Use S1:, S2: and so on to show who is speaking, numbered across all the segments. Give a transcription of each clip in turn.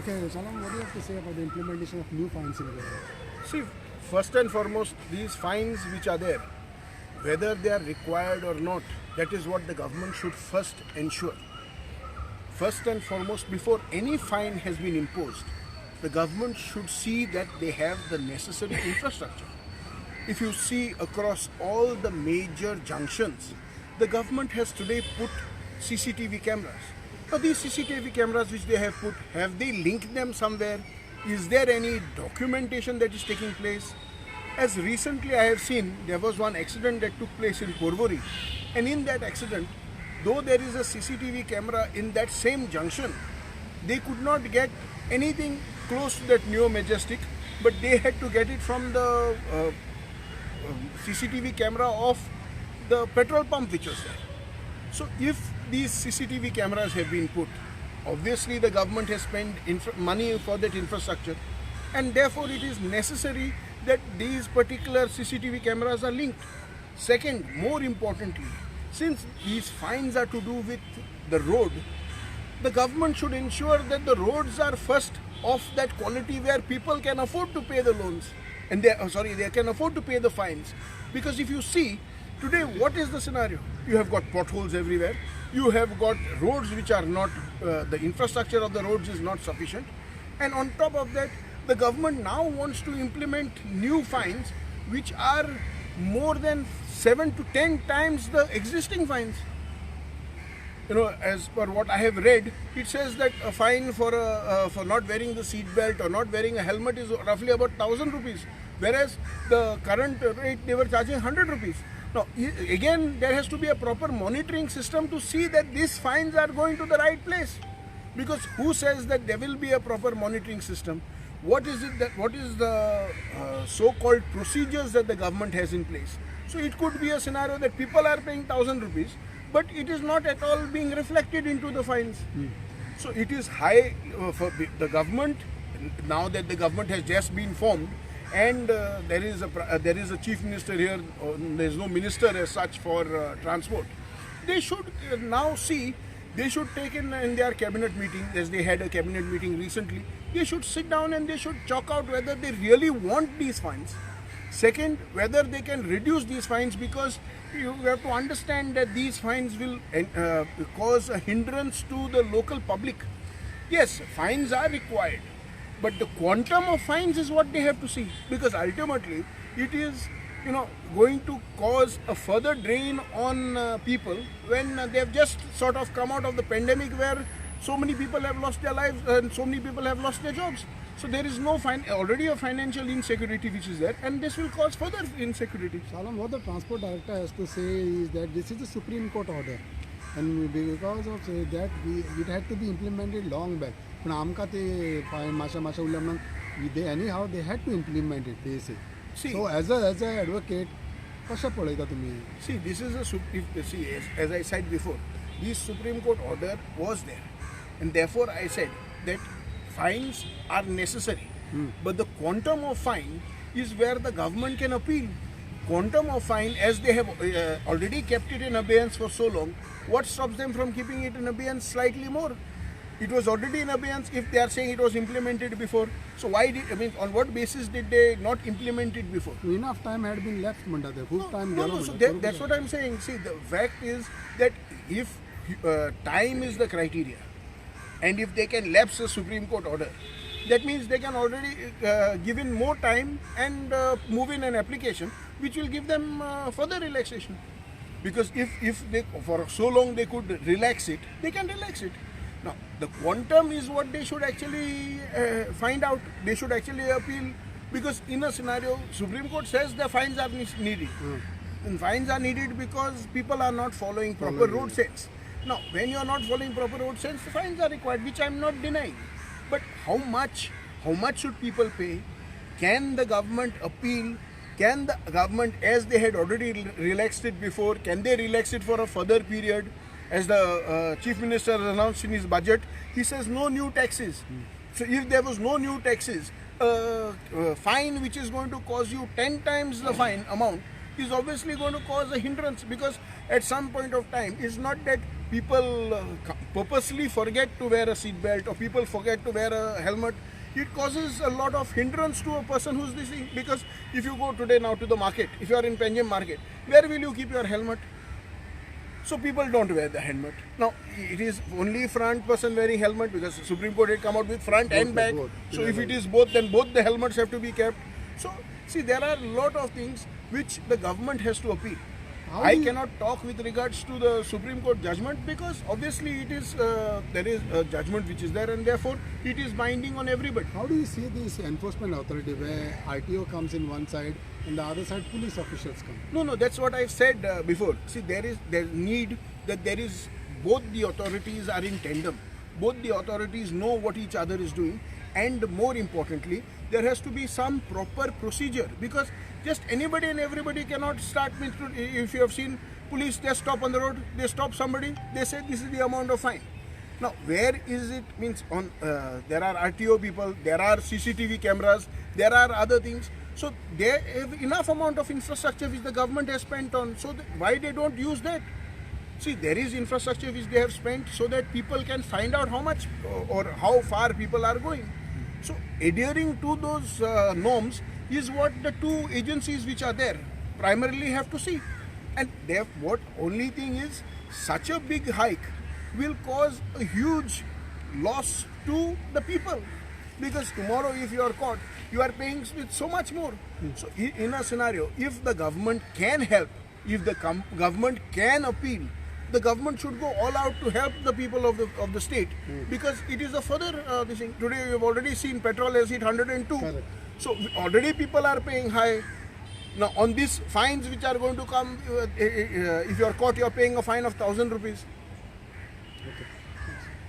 S1: Okay, Shalom, what do you have to say about the implementation of new fines in Goa?
S2: See, first and foremost, these fines which are there, whether they are required or not, that is what the government should first ensure. First and foremost, before any fine has been imposed, the government should see that they have the necessary infrastructure. If you see across all the major junctions, the government has today put CCTV cameras. Now these CCTV cameras which they have they linked them somewhere? Is there any documentation that is taking place? As recently I have seen, there was one accident that took place in Porvorim, and in that accident, though there is a CCTV camera in that same junction, they could not get anything close to that Neo Majestic, but they had to get it from the CCTV camera of the petrol pump which was there. So if these CCTV cameras have been put, obviously the government has spent money for that infrastructure, and therefore it is necessary that these particular CCTV cameras are linked. Second, more importantly, since these fines are to do with the road, the government should ensure that the roads are first of that quality where people can afford to pay the loans, and they can afford to pay the fines. Because if you see, today what is the scenario? You have got potholes everywhere, you have got roads which are not, the infrastructure of the roads is not sufficient, and on top of that, the government now wants to implement new fines which are more than 7 to 10 times the existing fines. You know, as per what I have read, it says that a fine for not wearing the seat belt or not wearing a helmet is roughly about 1,000 rupees, whereas the current rate they were charging 100 rupees. Now, again, there has to be a proper monitoring system to see that these fines are going to the right place. Because who says that there will be a proper monitoring system? What is the so-called procedures that the government has in place? So it could be a scenario that people are paying 1,000 rupees, but it is not at all being reflected into the fines. So it is high for the government, now that the government has just been formed, and there is a chief minister here. There is no minister as such for transport. They should now see. They should take in their cabinet meeting, as they had a cabinet meeting recently. They should sit down and they should chalk out whether they really want these fines. Second, whether they can reduce these fines, because you have to understand that these fines will cause a hindrance to the local public. Yes, fines are required, but the quantum of fines is what they have to see, because ultimately it is, going to cause a further drain on people when they have just sort of come out of the pandemic, where so many people have lost their lives and so many people have lost their jobs. So there is no already a financial insecurity which is there, and this will cause further insecurity.
S1: Shalom, what the transport director has to say is that this is a Supreme Court order, and because of that it had to be implemented long back. But amka te masha ullamnan, anyhow they had to implement it, they say.
S2: See,
S1: so as an advocate, kasha padega tumi?
S2: See, this is as I said before, this Supreme Court order was there, and therefore I said that fines are necessary, but the quantum of fine is where the government can appeal. Quantum of fine, as they have already kept it in abeyance for so long, what stops them from keeping it in abeyance slightly more? It was already in abeyance if they are saying it was implemented before. So why on what basis did they not implement it before?
S1: Enough time had been left, Manda.
S2: So that's what I'm saying. See, the fact is that if time is the criteria, and if they can lapse a Supreme Court order, that means they can already give in more time and move in an application which will give them further relaxation. Because if they, for so long they could relax it, they can relax it. Now, the quantum is what they should actually find out. They should actually appeal, because in a scenario, Supreme Court says the fines are needed. And fines are needed because people are not following proper road sense. Now, when you are not following proper road sense, the fines are required, which I am not denying. But how much should people pay? Can the government appeal? Can the government, as they had already relaxed it before, can they relax it for a further period? As the Chief Minister announced in his budget, he says no new taxes. So if there was no new taxes, fine which is going to cause you 10 times the fine amount is obviously going to cause a hindrance, because at some point of time, it's not that people purposely forget to wear a seat belt or people forget to wear a helmet, it causes a lot of hindrance to a person who's listening. Because if you go today now to the market, if you are in Panjim market, where will you keep your helmet? So people don't wear the helmet. Now it is only front person wearing helmet because the Supreme Court had come out with front and back.
S1: both.
S2: So if it is both, then both the helmets have to be kept. So see, there are a lot of things which the government has to appeal.
S1: How
S2: I
S1: do you-
S2: cannot talk with regards to the Supreme Court judgment because obviously it is there is a judgment which is there and therefore it is binding on everybody.
S1: How do you see this enforcement authority where RTO comes in one side and the other side police officials come?
S2: No, that's what I said before. See, there need that there is both the authorities are in tandem. Both the authorities know what each other is doing, and more importantly, there has to be some proper procedure because just anybody and everybody cannot start. If you have seen police, they stop on the road, they stop somebody, they say this is the amount of fine. Now, where is it? Means on there are RTO people, there are CCTV cameras, there are other things. So there have enough amount of infrastructure which the government has spent on. So why they don't use that? See, there is infrastructure which they have spent so that people can find out how much or how far people are going. So adhering to those norms is what the two agencies which are there primarily have to see. And what only thing is, such a big hike will cause a huge loss to the people. Because tomorrow if you are caught, you are paying with so much more. So in a scenario, if the government can help, if the government can appeal, the government should go all out to help the people of the state because it is a further this thing. Today we have already seen petrol has hit 102.
S1: Correct.
S2: So already people are paying high. Now on these fines which are going to come, if you are caught, you are paying a fine of 1,000 rupees.
S1: Okay.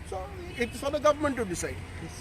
S2: So it's for the government to decide.
S1: Yes.